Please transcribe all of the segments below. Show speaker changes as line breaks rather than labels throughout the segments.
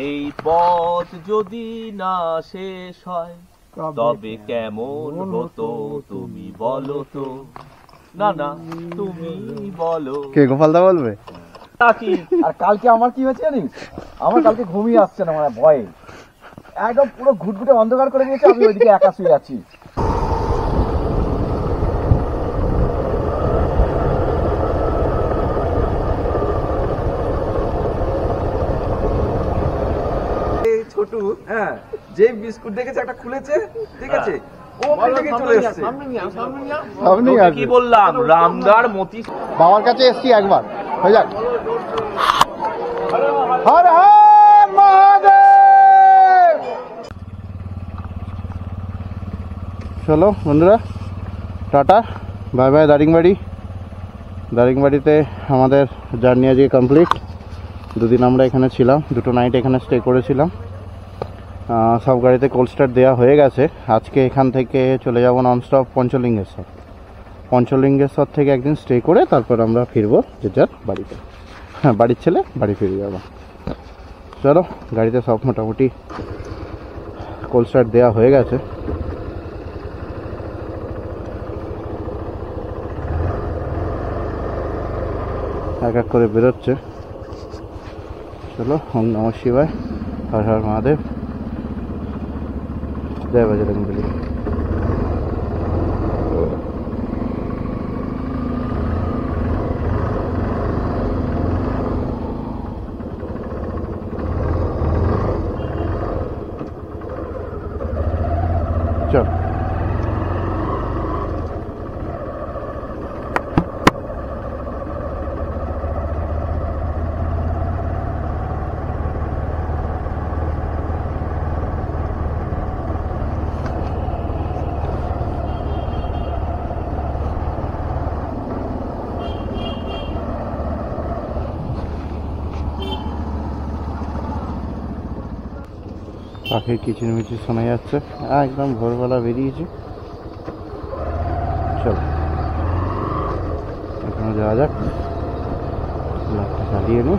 এই পথ যদি না শেষ হয় তবে কেমন হতো তুমি বলো তো। না না তুমি বলো।
কে গোপালদা বলবে?
আর কালকে আমার কি হয়েছে জানিস, আমার কালকে ঘুমিয়ে আসছে না, মানে ভয়ে একদম পুরো ঘুটঘুটে অন্ধকার করে দিয়েছে, আমি ওইদিকে একা শুয়ে আছি। ছোটু হ্যাঁ, যে বিস্কুট দেখেছে একটা খুলেছে, ঠিক আছে, ও থেকে চলে এসেছে।
কি বললাম, রামদার মতি
বাবার কাছে এসছি একবার, হয়ে যাক। হর হর মহাদেব। চলো বন্ধুরা, টাটা, বাই বাই। দারিংবাড়িতে আমাদের জার্নি আজকে কমপ্লিট। দুদিন আমরা এখানে ছিলাম, দুটো নাইট এখানে স্টে করেছিলাম। সব গাড়িতে কোল্ড স্টার্ট দেওয়া হয়ে গেছে। আজকে এখান থেকে চলে যাব ননস্টপ পঞ্চলিঙ্গেশ্বর থেকে একদিন স্টে করে তারপর আমরা ফিরবো যে যার বাড়িতে। হ্যাঁ, বাড়ির ছেলে বাড়ি ফিরে যাবো। চলো, গাড়িতে সব মোটামুটি কোল্ড স্টার্ট দেওয়া হয়ে গেছে। এক এক করে বেরোচ্ছে। চলো, ওম নমঃ শিবায়, হর হর মহাদেব, জয় বজরংবলী। চল। পাখির কিচিরমিচির শোনা যাচ্ছে, একদম ভোরবেলা বেরিয়েছি। চলো, এখানে যাওয়া যাক, লাইটটা চালিয়ে নিই।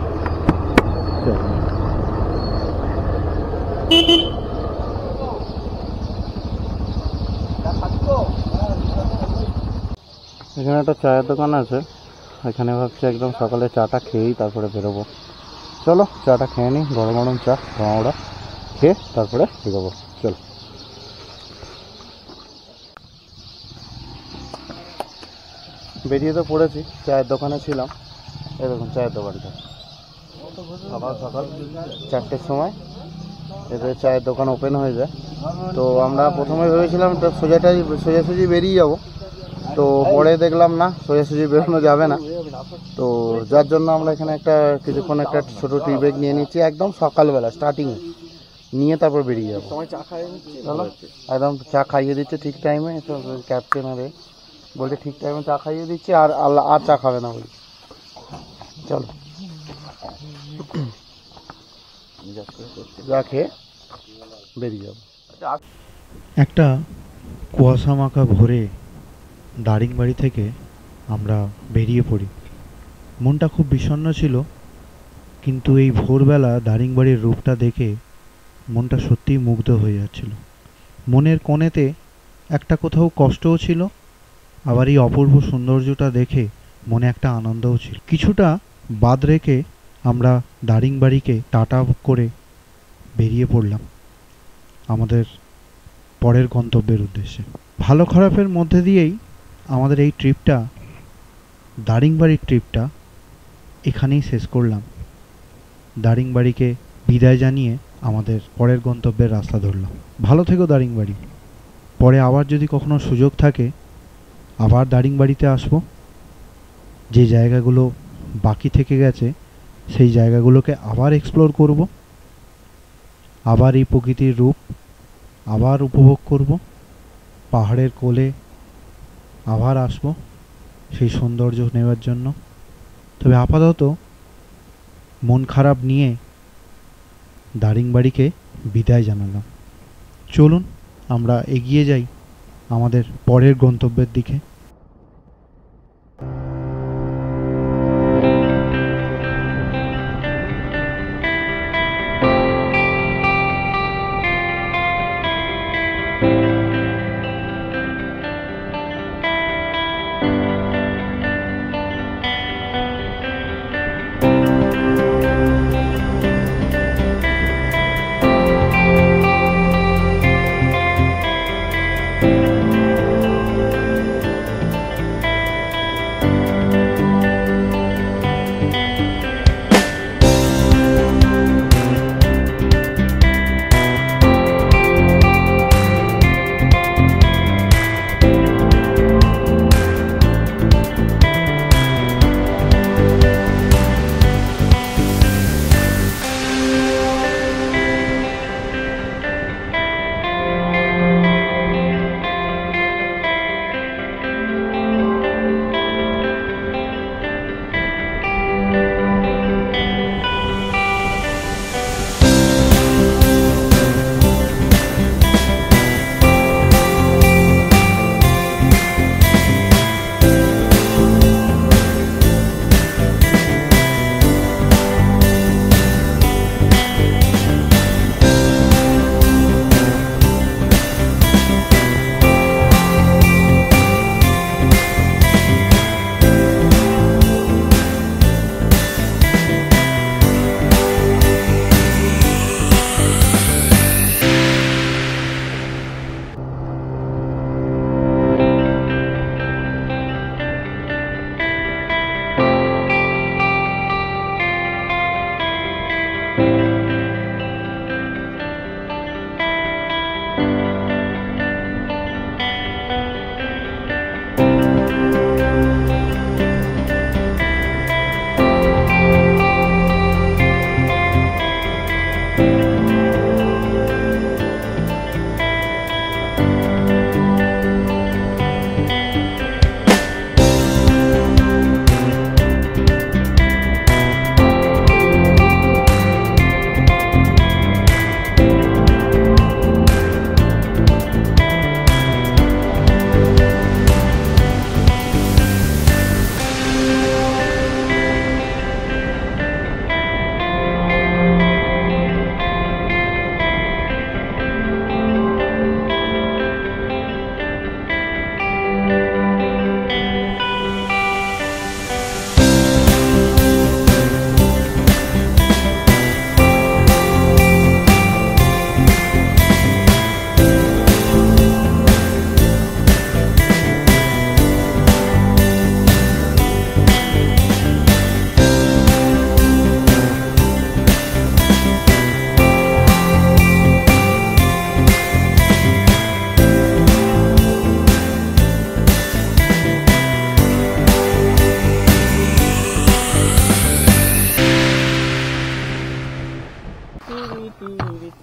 এখানে একটা চায়ের দোকান আছে, এখানে ভাবছি একদম সকালে চাটা খেয়েই তারপরে বেরোবো। চলো, চাটা খেয়ে নিই, গরম গরম চা ঘোড়া খেয়ে তারপরে বেরোবো। চলো, বেরিয়ে তো পড়েছি। চায়ের দোকানে ছিলাম, এই দেখুন চায়ের দোকানটা। সকাল সকাল 4টের সময় এদের চায়ের দোকান ওপেন হয়ে যায়। তো আমরা প্রথমে ভেবেছিলাম তো সোজাসুজি বেরিয়ে যাব, তো পরে দেখলাম না, সোজাসুজি বেরোনো যাবে না। তো যার জন্য আমরা এখানে কিছুক্ষণ একটা ছোটো টি ব্রেক নিয়ে নিচ্ছি, একদম সকালবেলা স্টার্টিংয়ে নিয়ে তারপর বেরিয়ে যাবো। চলো, একদম চা খাইয়ে দিচ্ছে ঠিক টাইমে। তো ক্যাপ্টেন আরে বলছে ঠিক টাইমে চা খাইয়ে দিচ্ছি, আর চা খাবে না বলি। চলো, চা খেয়ে বেরিয়ে যাবো।
একটা কুয়াশা মাখা ভোরে দারিংবাড়ি থেকে আমরা বেরিয়ে পড়ি। মনটা খুব বিষণ্ণ ছিল, কিন্তু এই ভোরবেলা দারিংবাড়ির রূপটা দেখে মনটা সত্যিই মুগ্ধ হয়ে যাচ্ছিল। মনের কোণেতে একটা কোথাও কষ্টও ছিল, আবার এই অপূর্ব সৌন্দর্যটা দেখে মনে একটা আনন্দও ছিল। কিছুটা বাদ রেখে আমরা দারিংবাড়িকে টাটা করে বেরিয়ে পড়লাম আমাদের পরের গন্তব্যের উদ্দেশ্যে। ভালো খারাপের মধ্যে দিয়েই আমাদের এই ট্রিপটা, দারিংবাড়ির ট্রিপটা এখানেই শেষ করলাম। দারিংবাড়িকে বিদায় জানিয়ে আমাদের পরের গন্তব্যের রাস্তা ধরলাম। ভালো থেকো দারিংবাড়ি। পরে আবার যদি কখনো সুযোগ থাকে আবার দারিংবাড়িতে আসবো। যে জায়গাগুলো বাকি থেকে গেছে সেই জায়গাগুলোকে আবার এক্সপ্লোর করব, আবার এই প্রকৃতির রূপ আবার উপভোগ করব, পাহাড়ের কোলে আবার আসবো সেই সৌন্দর্য নেওয়ার জন্য। তবে আপাতত মন খারাপ নিয়ে দারিংবাড়িকে বিদায় জানালাম। চলুন আমরা এগিয়ে যাই আমাদের পরের গন্তব্যের দিকে।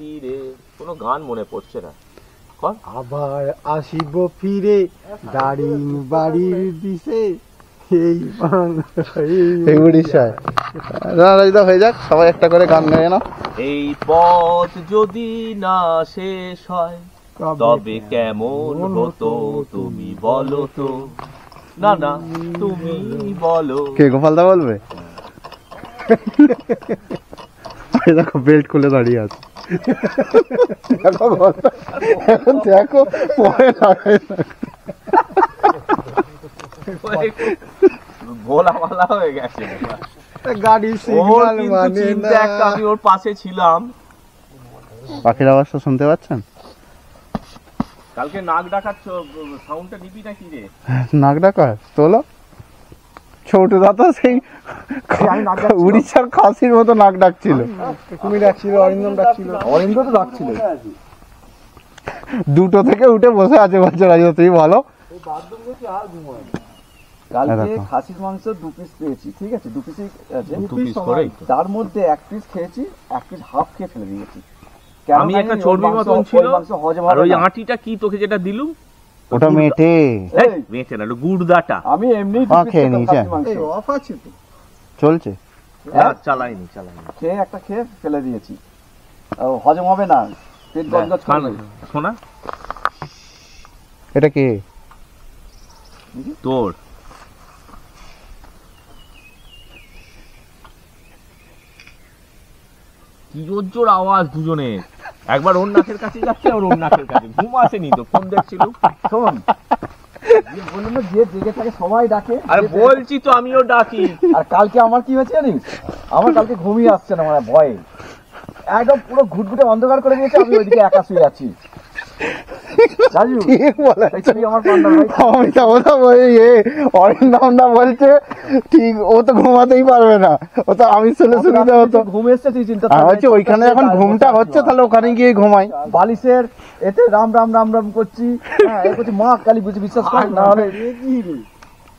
তীরে, কোনো গান মনে পড়ছে না। কর।
আবার আসিব ফিরে দারিং বাড়ির দিশে এই উড়িষ্যায়। রাজদা হয়ে যাক, সবাই একটা করে গান গায় না।
এই পথ যদি না শেষ হয় তবে কেমন হতো তুমি বলো তো, না না তুমি বলো।
কে গোপালদা বলবে? দেখো বেল্ট খুলে দাঁড়িয়ে আছে। দেখো এখন দেখো পরে লাগাই না।
ভোলা ভালা হয়ে গেছে।
গাড়ি
ওর
সিগন্যাল
কিন্তু
মানে
চিন্তা
না।
একটা, আমি ওর পাশে ছিলাম।
পাখির আওয়াজটা শুনতে পাচ্ছেন?
কালকে নাক ডাকাচ্ছ, সাউন্ডটা নিবি নাকি রে?
নাক ডাকা তোলো। ছোট দাদা সেই উড়িষ্যার খাসির মতো নাক ডাকছিল। তুমি ডাকছিল, অরিন্দম ডাকছিল।
অরিন্দ তো ডাকছিল।
দুটো থেকে উঠে বসে আছে, বলছে রাজা তুই বলো।
কালকে
দেখো।
খাসির মাংস 2 পিস পেয়েছি, ঠিক আছে, 2 পিসই আছে।
2 পিস করেই তো।
তার মধ্যে 1 পিস খেয়েছি, 1 পিস হাফ খেয়ে ফেলে দিয়েছি।
আমি একটা চর্বি মতন ছিল, আর ওই আঁটিটা কি তোকে যেটা দিলুম
ওটা মেটে।
মেটে না, গুড়দাটা।
আমি এমনি
খেয়ে নিয়েছে।
অফ আছে তো,
চলছে।
চালাইনি
খেয়ে একটা খেয়ে ফেলে দিয়েছি। হজম হবে না, পেট গজগজ করবে।
শোনা
এটা কে?
তোর কি জোর আওয়াজ দুজনে, একবার ওর নাকের কাছে যাচ্ছে আর ওর নাকের কাছে। ঘুম আসেনি তো, ফোন দেখছিল।
শোন, বললাম না, যে জেগে থাকে সবাই ডাকে।
আরে বলছি তো, আমিও ডাকি।
আর কালকে আমার কি হয়েছে জানিস? আমার কালকে ঘুমিয়ে আসছে না, মানে ভয়ে একদম পুরো ঘুটঘুটে অন্ধকার করে দিয়েছে। আমি ওইদিকে একা শুয়ে আছি। রাজু, আমার পান্ডা ভাই,
অরিন্দমদা বলছে ঠিক, ও তো ঘুমাতেই পারবে না, ও তো আমি শুনে সুবিধা হতো।
ঘুম এসছে তুই চিন্তা
আমি বলছি ওইখানে এখন ঘুমটা হচ্ছে, তাহলে ওখানে গিয়ে ঘুমাই।
বালিশের এতে রাম রাম রাম রাম করছি। হ্যাঁ, এ করছি, মা কালী বুঝি বিশ্বাস কর না হলে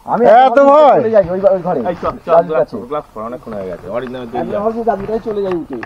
আমি
এত ভয়?
চলে যাই ওই ঘরে।
এই চল চল,
রাজুর কাছে।
গ্লাস পর, অনেকক্ষণ হয়ে গেছে। অরিজিনাল
আমি আমার দাদুটাই চলে যাই উঠে।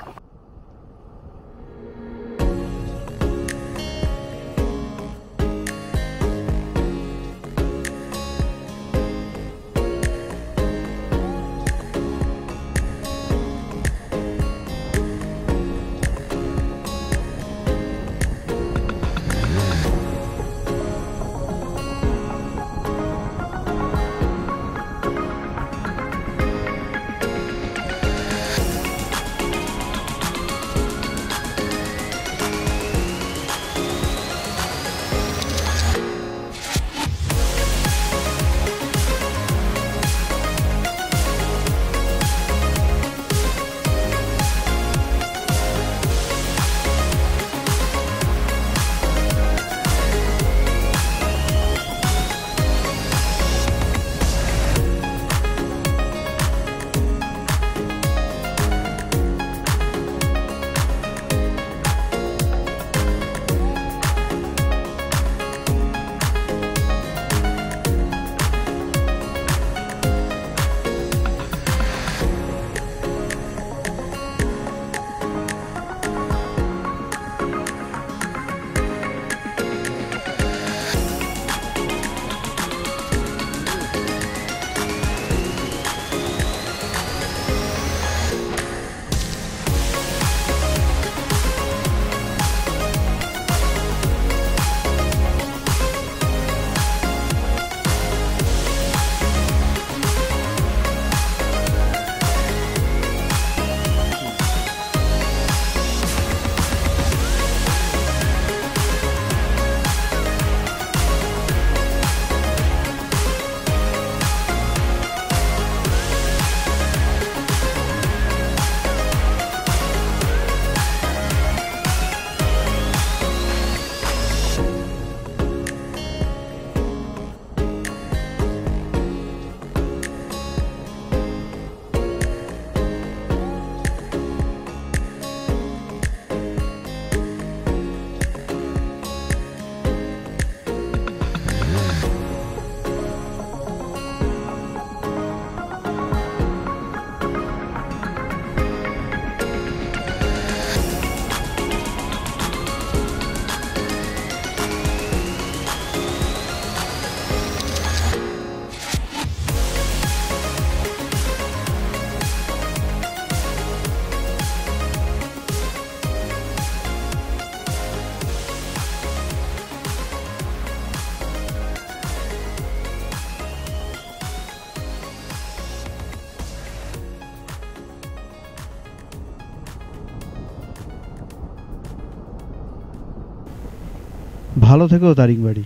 ভালো থেকো দারিংবাড়ি।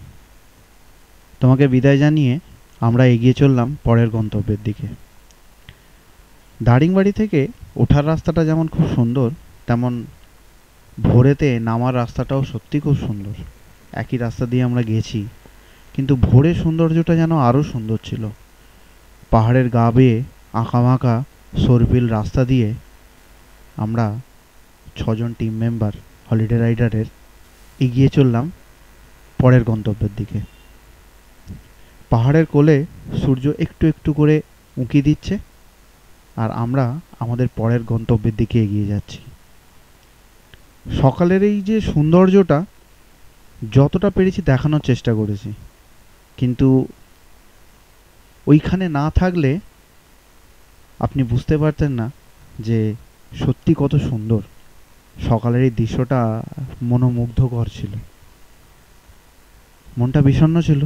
তোমাকে বিদায় জানিয়ে আমরা এগিয়ে চললাম পরের গন্তব্যের দিকে। দারিংবাড়ি থেকে ওঠার রাস্তাটা যেমন খুব সুন্দর, তেমন ভোরেতে নামার রাস্তাটাও সত্যি খুব সুন্দর। একই রাস্তা দিয়ে আমরা গেছি, কিন্তু ভোরের সৌন্দর্যটা যেন আরও সুন্দর ছিল। পাহাড়ের গা বেয়ে আঁকাবাঁকা সরপিল রাস্তা দিয়ে আমরা 6 জন টিম মেম্বার হলিডে রাইডারের এগিয়ে চললাম পরের গন্তব্যের দিকে। পাহাড়ের কোলে সূর্য একটু একটু করে উঁকি দিচ্ছে, আর আমরা আমাদের পরের গন্তব্যের দিকে এগিয়ে যাচ্ছি। সকালের এই যে সৌন্দর্যটা যতটা পেরেছি দেখানোর চেষ্টা করেছি, কিন্তু ওইখানে না থাকলে আপনি বুঝতে পারতেন না যে সত্যি কত সুন্দর। সকালের এই দৃশ্যটা মনোমুগ্ধকর ছিল। মনটা বিষণ্ণ ছিল,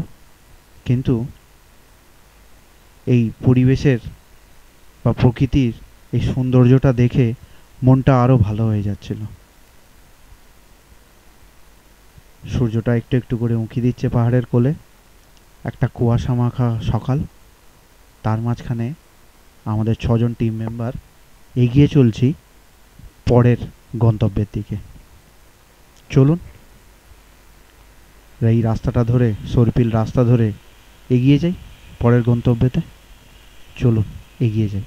কিন্তু এই পরিবেশের বা প্রকৃতির এই সৌন্দর্যটা দেখে মনটা আরও ভালো হয়ে যাচ্ছিল। সূর্যটা একটু একটু করে উঁকি দিচ্ছে পাহাড়ের কোলে। একটা কুয়াশা মাখা সকাল, তার মাঝখানে আমাদের 6 জন টিম মেম্বার এগিয়ে চলছি পরের গন্তব্যের দিকে। চলুন এই রাস্তাটা ধরে, সরপিল রাস্তা ধরে এগিয়ে যাই পরের গন্তব্যেতে। চলুন এগিয়ে যাই।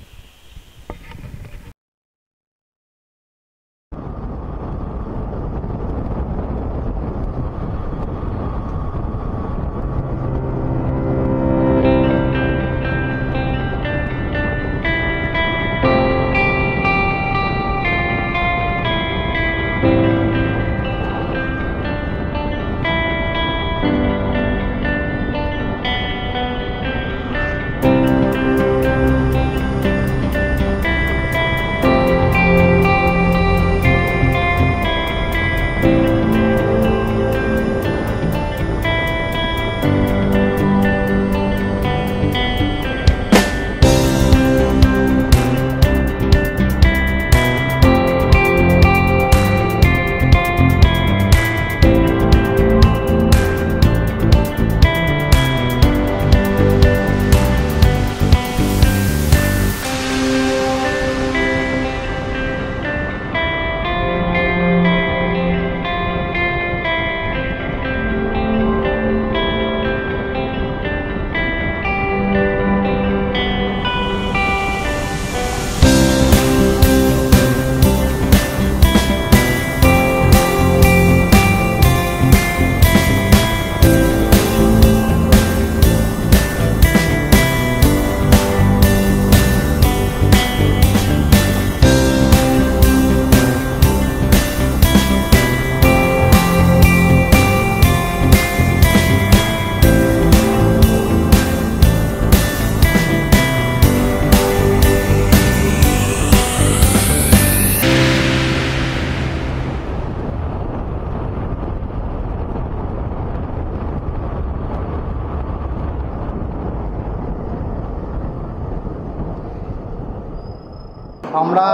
আমরা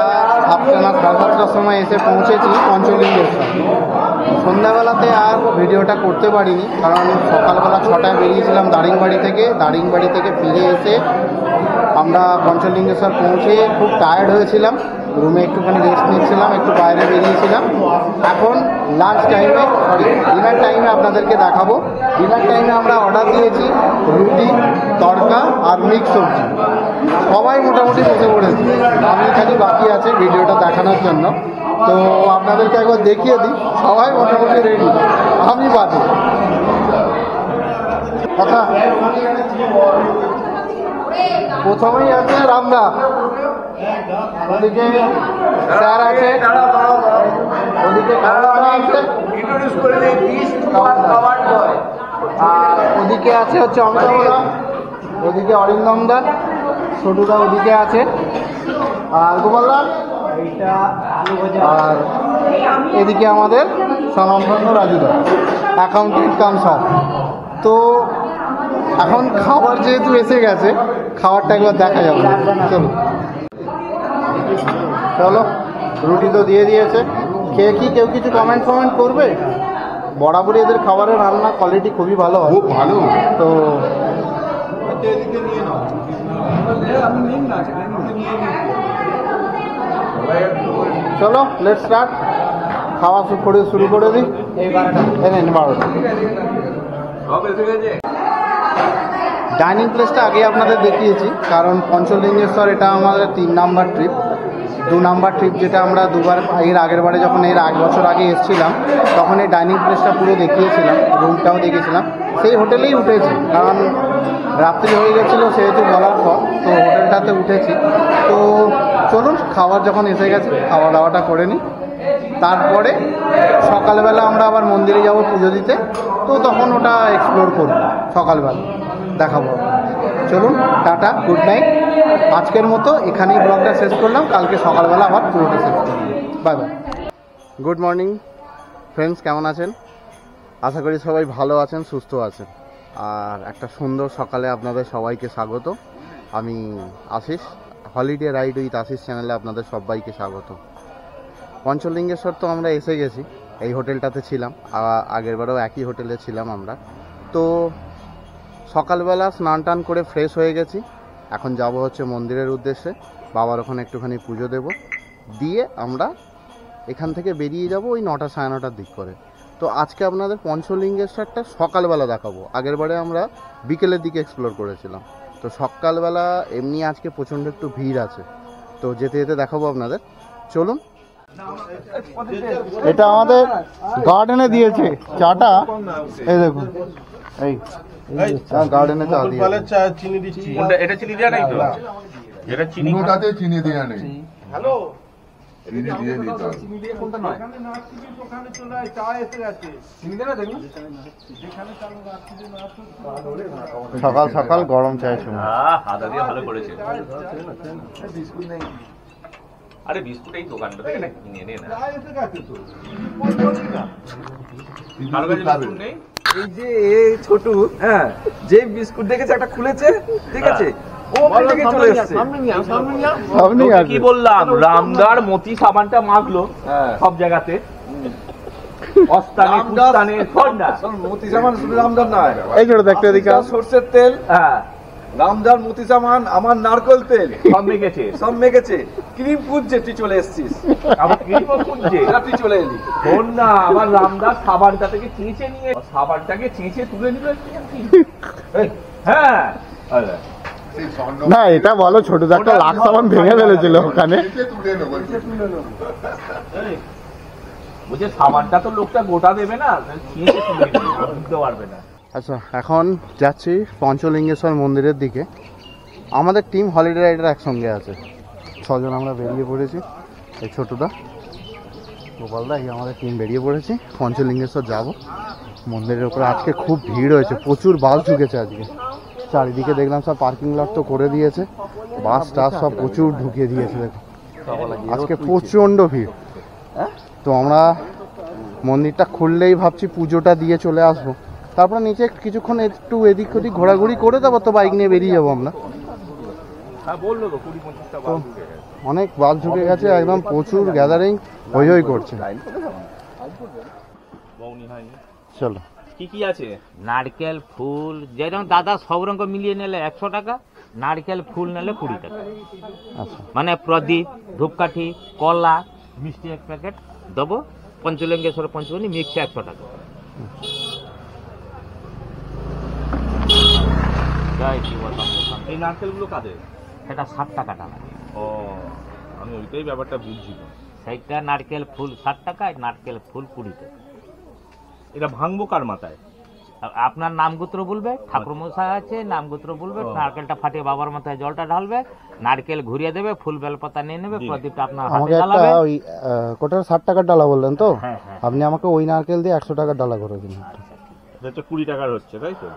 আপনারা 7:30টার সময় এসে পৌঁছেছি পঞ্চলিঙ্গেশ্বর। সন্ধ্যাবেলাতে আর ভিডিওটা করতে পারিনি, কারণ সকালবেলা 6টায় বেরিয়েছিলাম দারিংবাড়ি থেকে ফিরে এসে আমরা পঞ্চলিঙ্গেশ্বর পৌঁছে খুব টায়ার্ড হয়েছিলাম। রুমে একটুখানি রেস্ট নিচ্ছিলাম, একটু বাইরে বেরিয়েছিলাম। এখন ডিনার টাইমে আপনাদেরকে দেখাবো। ডিনার টাইমে আমরা অর্ডার দিয়েছি রুটি, তড়কা আর মিক্স সবজি। সবাই মোটামুটি বসে পড়েছি, আমি খালি বাকি আছে ভিডিওটা দেখানোর জন্য। তো আপনাদেরকে একবার দেখিয়ে দিই, সবাই মোটামুটি রেডি, আমি বাদে। কথা প্রথমেই আছে রামদা, ওদিকে স্যার আছে, ওদিকে আছে, আর ওদিকে আছে হচ্ছে অমিতাভদা, ওদিকে অরিন্দমদা, ছোটুদা ওদিকে আছে, আর গোপালদা, আর এদিকে আমাদের স্বনামধন্য রাজুদা, অ্যাকাউন্টেন্ট কাম সব। তো এখন খাবার যেহেতু এসে গেছে, খাবারটা একবার দেখা যাবে। চলো চলো, রুটি তো দিয়ে দিয়েছে। খেয়ে কি কেউ কিছু কমেন্ট করবে? বরাবরই এদের খাবারের রান্না কোয়ালিটি খুবই ভালো হয়,
খুব ভালো।
তো চলো লেটস স্টার্ট, খাওয়া শুরু করে দিই। এই 12টা ডাইনিং প্লেসটা আগে আপনাদের দেখিয়েছি, কারণ পঞ্চলিঙ্গেশ্বর এটা আমাদের 3 নাম্বার ট্রিপ। 2 নাম্বার ট্রিপ যেটা আমরা দুবার এর আগের বারে যখন এর 1 বছর আগে এসেছিলাম তখন এই ডাইনিং প্লেসটা পুরো দেখিয়েছিলাম, রুমটাও দেখেছিলাম, সেই হোটেলেই উঠেছি, কারণ রাত্রি হয়ে গেছিলো সেহেতু বলার পর, তো হোটেলটাতে উঠেছি। তো চলুন খাবার যখন এসে গেছে খাওয়া দাওয়াটা করে নিই, তারপরে সকালবেলা আমরা আবার মন্দিরে যাব পুজো দিতে, তো তখন ওটা এক্সপ্লোর করব, সকালবেলা দেখাবো। চলুন টাটা, গুড নাইট। আজকের মতো এখানেই ব্লগটা শেষ করলাম, কালকে সকালবেলা আবার পুরোটা শেষ করব। Bye bye. Good morning friends, কেমন আছেন? আশা করি সবাই ভালো আছেন, সুস্থ আছেন। আর একটা সুন্দর সকালে আপনাদের সবাইকে স্বাগত। আমি Ashish, holiday ride with Ashish চ্যানেলে আপনাদের সবাইকে স্বাগত। পঞ্চলিঙ্গেশ্বর তো আমরা এসে গেছি, এই হোটেলটাতে ছিলাম, আগেরবারেও একই হোটেলে ছিলাম আমরা। তো সকালবেলা স্নান টান করে ফ্রেশ হয়ে গেছি, এখন যাব হচ্ছে মন্দিরের উদ্দেশ্যে, বাবার ওখানে একটুখানি পুজো দেব, দিয়ে আমরা এখান থেকে বেরিয়ে যাব ওই 9টা সাড়ে 9টার দিক করে। তো আজকে আপনাদের পঞ্চলিঙ্গেশ্বরটা সকালবেলা দেখাবো, আগেরবারে আমরা বিকেলের দিকে এক্সপ্লোর করেছিলাম। তো সকালবেলা এমনি আজকে প্রচণ্ড একটু ভিড় আছে, তো যেতে যেতে দেখাবো আপনাদের। চলুন। এটা আমাদের গার্ডেনে দিয়েছে চাটা, এই দেখুন, এই গার্ডেনে চা দিয়ে
চিনি দিচ্ছি।
এটা চিনি দেওয়া নাই তো? এটা চিনি
কোনোটাতে চিনি দেওয়া নেই। হ্যালো, চিনি দিয়ে দিতে হবে।
সকাল সকাল গরম চায়ের সময়
হাদা দিয়ে ভালো করেছে। আরে বিস্কুট এই দোকানটা থেকে না কিনে নে না। কারো কাছে বিস্কুট নেই?
এই যে ছোটু, হ্যাঁ, যে বিস্কুট দেখেছে একটা খুলেছে, ঠিক আছে, ও থেকে চলে এসেছে।
আপনি
কি বললাম, রামদার মতি সাবানটা মাখলো সব জায়গাতে, অস্তানে কুস্তানে সব না।
মতি সামান শুধু রামদার নয়,
এই ছোট দেখতে এদিকে
সর্ষের তেল,
হ্যাঁ,
রামদার মতি সামান, আমার নারকেল তেল
সব মেখেছে,
সব মেখেছে। ক্রিম খুঁজছে, তুই চলে এসেছিস,
আবার ক্রিমও খুঁজছে,
তুই চলে এলি।
শোন না, আবার রামদার সাবানটা থেকে চেঁচে নিয়ে সাবানটাকে চেঁচে তুলে নিল। হ্যাঁ,
না এটা বলো, ছোট একটা লাখ সামান ভেঙে ফেলেছিল ওখানে।
বুঝে সাবানটা তো লোকটা গোটা দেবে না, চেঁচে তুলে বুঝতে পারবে না।
আচ্ছা, এখন যাচ্ছি পঞ্চলিঙ্গেশ্বর মন্দিরের দিকে। আমাদের টিম হলিডে রাইডার একসঙ্গে আছে, 6 জন আমরা বেরিয়ে পড়েছি। এই ছোটদা, গোপালদা, এই আমাদের টিম বেরিয়ে পড়েছি, পঞ্চলিঙ্গেশ্বর যাব। মন্দিরের উপরে আজকে খুব ভিড় হয়েছে, প্রচুর বাস ঢুকেছে আজকে। চারিদিকে দেখলাম সব পার্কিং লট তো করে দিয়েছে, বাস টাস সব প্রচুর ঢুকিয়ে দিয়েছে। দেখো আজকে প্রচণ্ড ভিড়। তো আমরা মন্দিরটা খুললেই ভাবছি পুজোটা দিয়ে চলে আসবো, তারপর নিচে কিছুক্ষণ একটু এদিক ওদিক ঘোরাঘুরি করে দেবো, তো বাইক নিয়ে বেরিয়ে যাবো আমরা। অনেক বাস ঢুকে গেছে, একদম প্রচুর গ্যাদারিং, হই হই করছে। চলো,
কি কি আছে?
নারকেল ফুল, যেরকম দাদা সব রঙ মিলিয়ে নিলে 100 টাকা, নারকেল ফুল নিলে 20 টাকা।
আচ্ছা,
মানে প্রদীপ, ধূপকাঠি, কলা, মিষ্টি 1 প্যাকেট দেবো। পঞ্চলিঙ্গেশ্বর পঞ্চমী মিক্সে 100 টাকা।
এই নারকেলগুলো কাদের?
সেটা 60 টাকা টাকা।
ও, আমি ওইটাই ব্যাপারটা বুঝছি না।
সেইটা নারকেল ফুল 60 টাকা, নারকেল ফুল 20 টাকা।
এটা ভাঙবো কার মাথায়?
আপনার নামগোত্র বলবে, ঠাকুর মশাই আছে, নামগোত্র বলবে, নারকেলটা ফাটিয়ে বাবার মাথায় জলটা ঢালবে, নারকেল ঘুরিয়ে দেবে, ফুল বেলপাতা নিয়ে নেবে, প্রদীপটা আপনার হাতে
আমাকে একটা
জ্বালাবে।
ওই কোটার 60 টাকার ডালা বললেন তো,
হ্যাঁ, হ্যাঁ।
আপনি আমাকে ওই নারকেল দিয়ে 100 টাকার ডালা করে দিন।
এটা 20 টাকার হচ্ছে, তাই তো?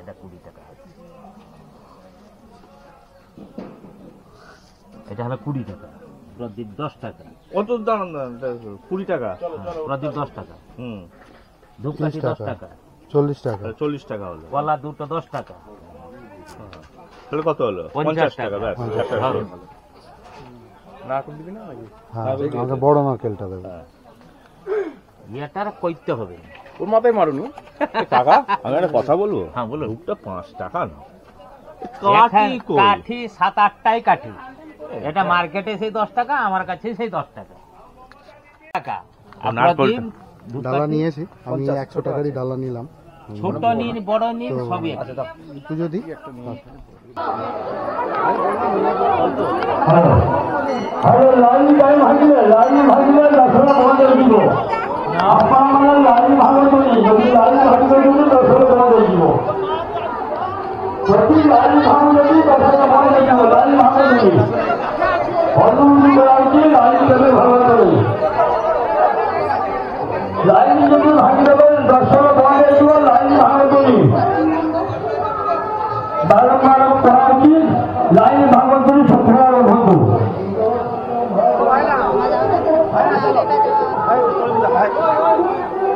এটা 20 টাকা। এটা হলো 20 টাকা। প্রদীপ 10 টাকা।
কত দাম? 20 টাকা।
প্রদীপ 10 টাকা।
হুম,
ধূপকাঠি 10 টাকা।
40 টাকা।
40 টাকা হলো।
কলা দুটো 10 টাকা।
তাহলে কত হলো?
50
টাকা। ব্যাস, নারকেল দিবি না নাকি?
হ্যাঁ, আমাকে বড় নারকেলটা দেবে।
ইয়েটার কইতে হবে।
ওর মাথায় মারুনি
টাকা আমি একটা কথা বলবো,
হ্যাঁ বলুন।
ধূপটা 5 টাকা না,
কাঠি 7-8টাই কাঠি, এটা মার্কেটে সেই 10 টাকা, আমার কাছে সেই 10 টাকা।
ডালা নিয়েছি আমি, 100 টাকারই ডালা নিলাম।
ছোট নিন বড় নিন সবই আছে।
পুজো দিই।
লাইন যদি ভাঙি দেবেন দর্শক ভাঙে দিব, লাইন ভাঙে করি বারম্বার করা উচিত। লাইন ভাঙন করি সত্যিকার বন্ধু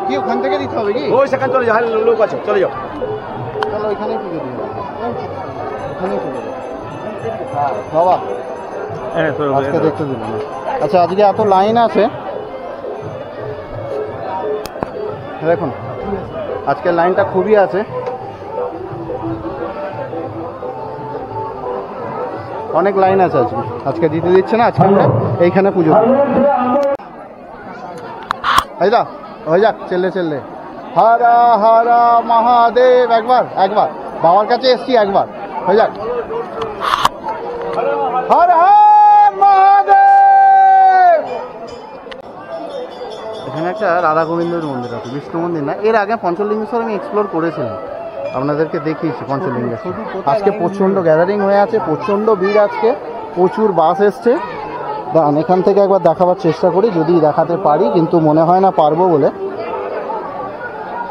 কি ওখান থেকে দিতে হবে কি?
ওই সেখানে চলে যাও, লোক আছে, চলে যাও।
চলো ওইখানেই পুজো দিই, ওখানেই পুজো দিই। বাবা আজকে দেখতে দিল না। আচ্ছা আজকে এত লাইন আছে দেখুন, আজকের লাইনটা খুবই আছে, অনেক লাইন আছে আজকে দিতে দিচ্ছে না। আজকে আমরা এইখানে পুজো দিই। এই দা হয়ে যাক, চেল্লে হারা হারা মহাদেব, একবার বাবার কাছে এসছি, একবার হয়ে যাক। হর হর মহাদেব। এখানে একটা রাধা গোবিন্দের মন্দির আছে, বিষ্ণু মন্দির না। এর আগে পঞ্চলিঙ্গেশ্বর আমি এক্সপ্লোর করেছিলাম, আপনাদেরকে দেখিয়েছি পঞ্চলিঙ্গেশ্বর। আজকে প্রচণ্ড গ্যাদারিং হয়ে আছে, প্রচণ্ড ভিড়, আজকে প্রচুর বাস এসছে। দাঁড়ান এখান থেকে একবার দেখাবার চেষ্টা করি, যদি দেখাতে পারি, কিন্তু মনে হয় না পারবো বলে।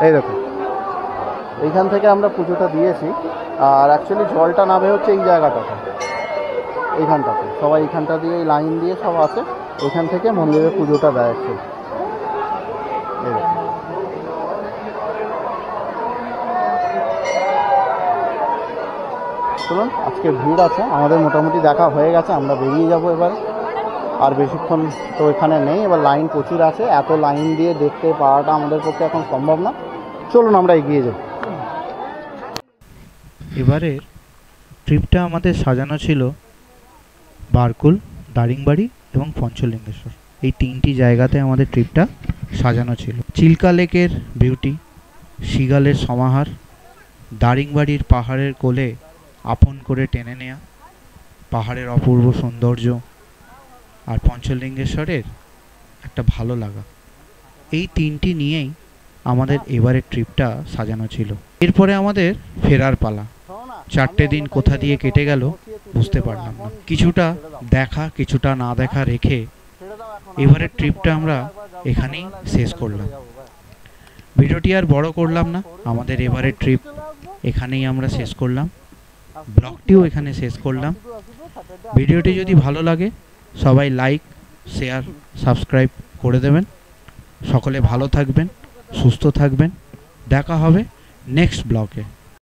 এই দেখুন, এইখান থেকে আমরা পুজোটা দিয়েছি। আর অ্যাকচুয়ালি জলটা নামে হচ্ছে এই জায়গাটাতে, এইখানটাতে সবাই এইখানটা দিয়ে লাইন দিয়ে সব আছে, এখান থেকে মন্দিরে পুজোটা দেয়। চলুন, আজকে ভিড় আছে, আমাদের মোটামুটি দেখা হয়ে গেছে, আমরা বেরিয়ে যাব এবার। আর বেশিক্ষণ তো এখানে নেই, এবার লাইন প্রচুর আছে, এত লাইন দিয়ে দেখতে পাওয়াটা আমাদের পক্ষে এখন সম্ভব না। চলুন আমরা এগিয়ে যাই।
এবারের ট্রিপটা আমাদের সাজানো ছিল বারকুল, দারিংবাড়ি এবং পঞ্চলিঙ্গেশ্বর, এই 3টি জায়গাতে আমাদের ট্রিপটা সাজানো ছিল। চিল্কা লেকের বিউটি, শিগালের সমাহার, দারিংবাড়ির পাহাড়ের কোলে আপন করে টেনে নেয়া পাহাড়ের অপূর্ব সৌন্দর্য, আর পঞ্চলিঙ্গেশ্বরের একটা ভালো লাগা, এই 3টি নিয়েই আমাদের এবারের ট্রিপটা সাজানো ছিল। এরপরে আমাদের ফেরার পালা। 4টে দিন কোথা দিয়ে কেটে গেল বুঝতে পারলাম না, কিছুটা দেখা কিছুটা না দেখা রেখে এবারের ট্রিপটা আমরা এখানেই শেষ করলাম। ভিডিওটি আর বড় করলাম না, আমাদের এবারের ট্রিপ এখানেই আমরা শেষ করলাম, ব্লগটিও এখানে শেষ করলাম। ভিডিওটি যদি ভালো লাগে সবাই লাইক, শেয়ার, সাবস্ক্রাইব করে দেবেন। সকলে ভালো থাকবেন, সুস্থ থাকবেন, দেখা হবে নেক্সট ব্লগে।